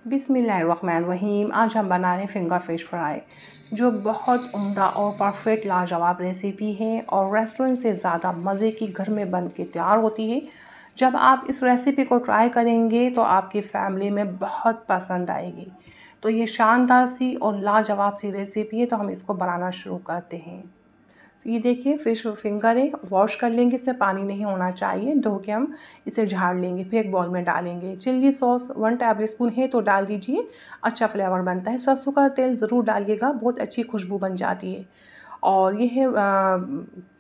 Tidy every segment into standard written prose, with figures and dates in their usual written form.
बिस्मिल्लाहिर्रहमानिर्रहीम। आज हम बना रहे हैं फिंगर फ़िश फ्राई, जो बहुत उम्दा और परफेक्ट लाजवाब रेसिपी है और रेस्टोरेंट से ज़्यादा मज़े की घर में बन के तैयार होती है। जब आप इस रेसिपी को ट्राई करेंगे तो आपकी फैमिली में बहुत पसंद आएगी। तो ये शानदार सी और लाजवाब सी रेसिपी है, तो हम इसको बनाना शुरू करते हैं। ये देखिए फ़िश फिंगर है, वॉश कर लेंगे, इसमें पानी नहीं होना चाहिए। धो के हम इसे झाड़ लेंगे, फिर एक बाउल में डालेंगे। चिल्ली सॉस 1 टेबल स्पून है तो डाल दीजिए, अच्छा फ्लेवर बनता है। सरसों का तेल ज़रूर डालिएगा, बहुत अच्छी खुशबू बन जाती है। और ये है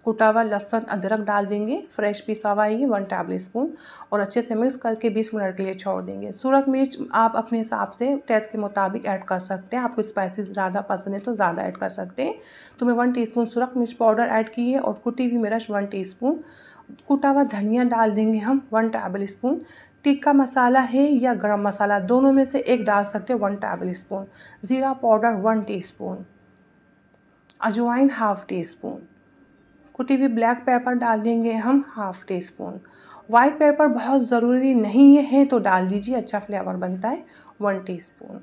कुटा हुआ लहसुन अदरक डाल देंगे, फ्रेश पिसा हुआ है 1 टेबल स्पून, और अच्छे से मिक्स करके 20 मिनट के लिए छोड़ देंगे। सूरख मिर्च आप अपने हिसाब से टेस्ट के मुताबिक ऐड कर सकते हैं। आपको स्पाइसी ज़्यादा पसंद है तो ज़्यादा ऐड कर सकते हैं। तो मैं 1 टीस्पून सूरख मिर्च पाउडर ऐड की है और कुटी हुई मिर्च 1 टीस्पून। कुटा हुआ धनिया डाल देंगे हम 1 टेबल स्पून। टिक्का मसाला है या गरम मसाला, दोनों में से एक डाल सकते हैं 1 टेबल स्पून। ज़ीरा पाउडर 1 टीस्पून, अजवाइन हाफ़ टी स्पून, कुटी हुई ब्लैक पेपर डाल देंगे हम half tea spoon. White paper बहुत ज़रूरी नहीं है तो डाल दीजिए, अच्छा फ्लेवर बनता है 1 टीस्पून।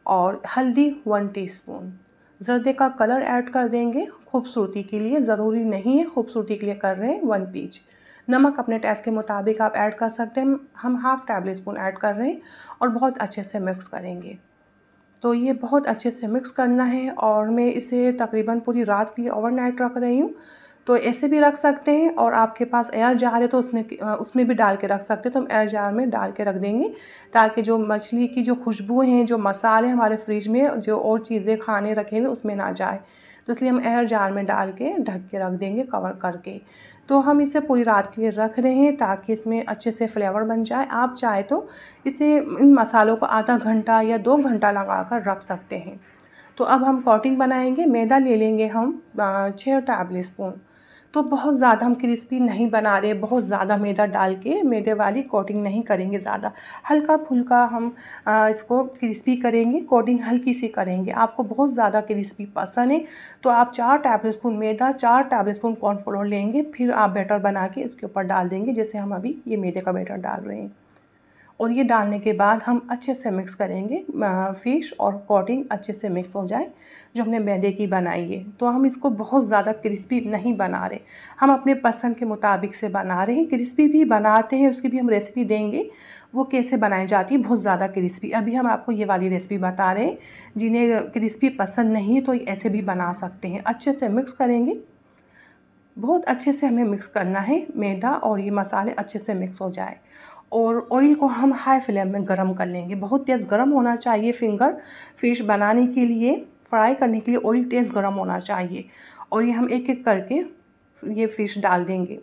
और हल्दी 1 टीस्पून। ज़र्दे का कलर ऐड कर देंगे खूबसूरती के लिए, ज़रूरी नहीं है, खूबसूरती के लिए कर रहे हैं 1 पिंच। नमक अपने टेस्ट के मुताबिक आप ऐड कर सकते हैं, हम हाफ़ टेबल स्पून ऐड कर रहे हैं और बहुत अच्छे से मिक्स करेंगे। तो ये बहुत अच्छे से मिक्स करना है और मैं इसे तकरीबन पूरी रात के लिए ओवरनाइट रख रही हूँ। तो ऐसे भी रख सकते हैं और आपके पास एयर जार है तो उसमें भी डाल के रख सकते हैं। तो हम एयर जार में डाल के रख देंगे ताकि जो मछली की जो खुशबू हैं, जो मसाले हमारे फ्रिज में जो और चीज़ें खाने रखे हुए उसमें ना जाए, तो इसलिए हम एयर जार में डाल के ढक के रख देंगे कवर करके। तो हम इसे पूरी रात के लिए रख रहे हैं ताकि इसमें अच्छे से फ्लेवर बन जाए। आप चाहे तो इसे इन मसालों को आधा घंटा या 2 घंटा लगा कर रख सकते हैं। तो अब हम कोटिंग बनाएंगे। मैदा ले लेंगे हम 6 टेबल स्पून। तो बहुत ज़्यादा हम क्रिस्पी नहीं बना रहे, बहुत ज़्यादा मैदा डाल के मैदे वाली कोटिंग नहीं करेंगे ज़्यादा, हल्का फुल्का हम इसको क्रिस्पी करेंगे, कोटिंग हल्की सी करेंगे। आपको बहुत ज़्यादा क्रिस्पी पसंद है तो आप 4 टेबल स्पून मैदा, 4 टेबल स्पून कॉर्नफ्लोर लेंगे, फिर आप बैटर बना के इसके ऊपर डाल देंगे, जैसे हम अभी ये मैदे का बैटर डाल रहे हैं। और ये डालने के बाद हम अच्छे से मिक्स करेंगे, फ़िश और कोटिंग अच्छे से मिक्स हो जाए जो हमने मैदे की बनाई है। तो हम इसको बहुत ज़्यादा क्रिस्पी नहीं बना रहे, हम अपने पसंद के मुताबिक से बना रहे हैं। क्रिस्पी भी बनाते हैं, उसकी भी हम रेसिपी देंगे, वो कैसे बनाई जाती है बहुत ज़्यादा क्रिस्पी। अभी हम आपको ये वाली रेसिपी बता रहे हैं। जिन्हें क्रिस्पी पसंद नहीं है तो ऐसे भी बना सकते हैं। अच्छे से मिक्स करेंगे, बहुत अच्छे से हमें मिक्स करना है, मैदा और ये मसाले अच्छे से मिक्स हो जाए। और ऑयल को हम हाई फ्लेम में गरम कर लेंगे, बहुत तेज़ गरम होना चाहिए। फिंगर फ़िश बनाने के लिए, फ्राई करने के लिए ऑयल तेज़ गरम होना चाहिए। और ये हम एक एक करके ये फ़िश डाल देंगे।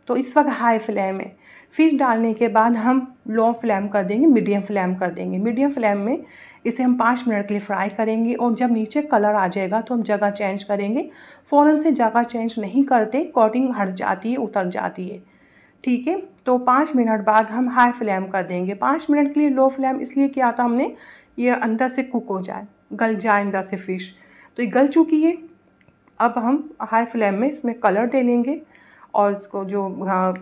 तो इस वक्त हाई फ्लेम है। फ़िश डालने के बाद हम लो फ्लेम कर देंगे, मीडियम फ्लेम कर देंगे। मीडियम फ्लेम में इसे हम 5 मिनट के लिए फ्राई करेंगे और जब नीचे कलर आ जाएगा तो हम जगह चेंज करेंगे। फ़ौरन से जगह चेंज नहीं करते, कोटिंग हट जाती है, उतर जाती है, ठीक है। तो 5 मिनट बाद हम हाई फ्लेम कर देंगे। 5 मिनट के लिए लो फ्लेम इसलिए किया था हमने, ये अंदर से कुक हो जाए, गल जाए अंदर से फ़िश। तो ये गल चुकी है। अब हम हाई फ्लेम में इसमें कलर दे लेंगे और इसको जो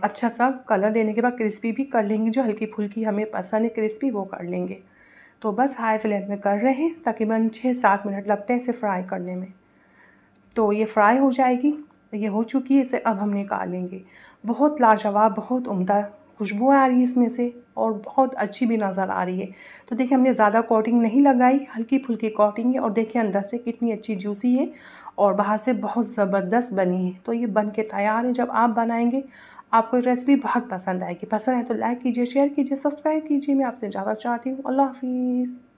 अच्छा सा कलर देने के बाद क्रिस्पी भी कर लेंगे, जो हल्की फुल्की हमें पसंद है क्रिस्पी वो कर लेंगे। तो बस हाई फ्लेम में कर रहे हैं, तकरीबन 6-7 मिनट लगते हैं इसे फ्राई करने में। तो ये फ्राई हो जाएगी, ये हो चुकी है, इसे अब हम निकालेंगे। बहुत लाजवाब, बहुत उम्दा खुशबू आ रही है इसमें से और बहुत अच्छी भी नज़र आ रही है। तो देखिए हमने ज़्यादा कोटिंग नहीं लगाई, हल्की फुल्की कोटिंग है और देखिए अंदर से कितनी अच्छी जूसी है और बाहर से बहुत ज़बरदस्त बनी है। तो ये बन के तैयार है। जब आप बनाएंगे आपको रेसिपी बहुत पसंद आएगी। पसंद है तो लाइक कीजिए, शेयर कीजिए, सब्सक्राइब कीजिए। मैं आपसे ज़्यादा चाहती हूँ। अल्लाह हाफिज़।